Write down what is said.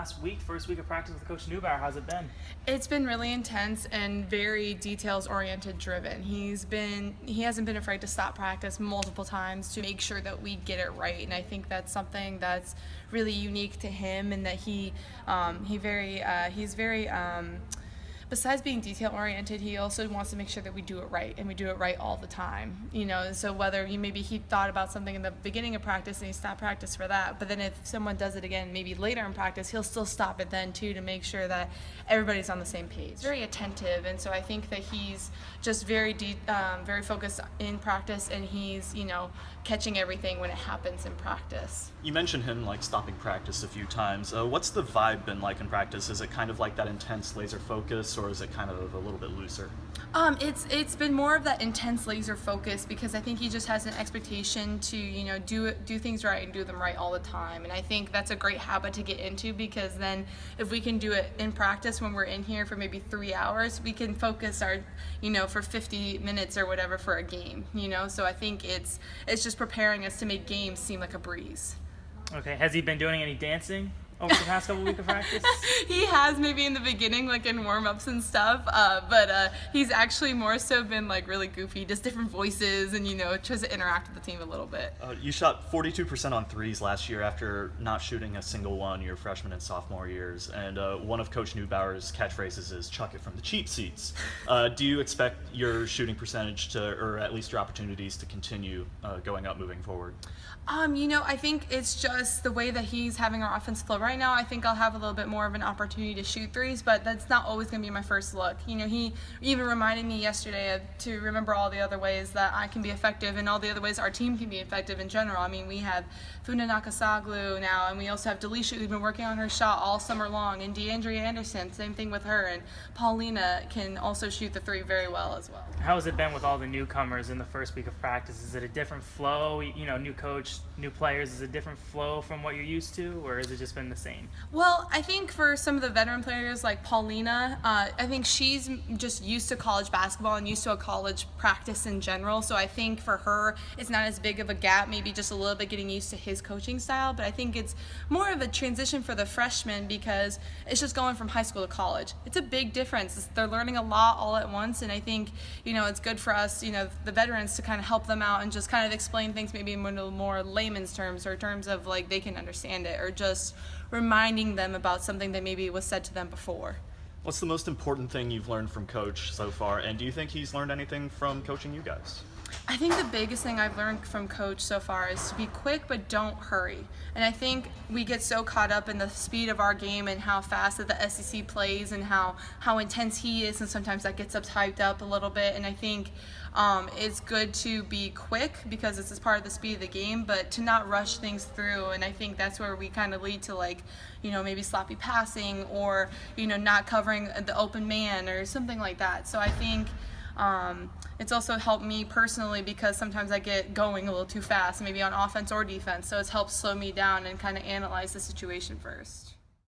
Last week, first week of practice with Coach Neubauer, how's it been? It's been really intense and very details-oriented driven. He hasn't been afraid to stop practice multiple times to make sure that we get it right, and I think that's something that's really unique to him, and that he's very besides being detail oriented, he also wants to make sure that we do it right, and we do it right all the time. So whether maybe he thought about something in the beginning of practice and he stopped practice for that, but then if someone does it again maybe later in practice, he'll still stop it then too, to make sure that everybody's on the same page. Very attentive, and so I think that he's just very focused in practice, and he's catching everything when it happens in practice. You mentioned him stopping practice a few times. What's the vibe been like in practice? Is it kind of like that intense laser focus, or is it kind of a little bit looser? It's been more of that intense laser focus, because I think he just has an expectation to do things right and do them right all the time, and I think that's a great habit to get into, because then if we can do it in practice when we're in here for maybe 3 hours, we can focus our for 50 minutes or whatever for a game. So I think it's just preparing us to make games seem like a breeze. Okay, has he been doing any dancing over the past couple weeks of practice? He has, maybe in the beginning, in warm-ups and stuff, but he's actually more so been really goofy, just different voices, and tries to interact with the team a little bit. You shot 42% on threes last year after not shooting a single one your freshman and sophomore years, and one of Coach Neubauer's catchphrases is "chuck it from the cheap seats." Do you expect your shooting percentage or at least your opportunities to continue going up moving forward? I think it's just the way that he's having our offense flow right now. I think I'll have a little bit more of an opportunity to shoot threes, but that's not always going to be my first look. He even reminded me yesterday to remember all the other ways that I can be effective, and all the other ways our team can be effective in general. I mean, we have Funa Nakasaglu now, and we also have Delisha, who's been working on her shot all summer long, and DeAndrea Anderson, same thing with her, and Paulina can also shoot the three very well as well. How has it been with all the newcomers in the first week of practice? Is it a different flow? New coach, new players, is it a different flow from what you're used to, or has it just been the same? Well, I think for some of the veteran players like Paulina, I think she's just used to college basketball and used to a college practice in general, so I think for her it's not as big of a gap, maybe just a little bit getting used to his coaching style, but I think it's more of a transition for the freshmen, because it's just going from high school to college. It's a big difference. They're learning a lot all at once, and I think it's good for us, the veterans, to kind of help them out and just kind of explain things maybe in more layman's terms, or terms of they can understand it, or just reminding them about something that maybe was said to them before. What's the most important thing you've learned from Coach so far, and do you think he's learned anything from coaching you guys? I think the biggest thing I've learned from Coach so far is to be quick but don't hurry. And I think we get so caught up in the speed of our game and how fast that the SEC plays and how intense he is, and sometimes that gets us hyped up a little bit. And I think it's good to be quick, because this is part of the speed of the game, but to not rush things through. And I think that's where we kind of lead to maybe sloppy passing, or not covering the open man or something like that. So I think it's also helped me personally, because sometimes I get going a little too fast, maybe on offense or defense, so it's helped slow me down and kind of analyze the situation first.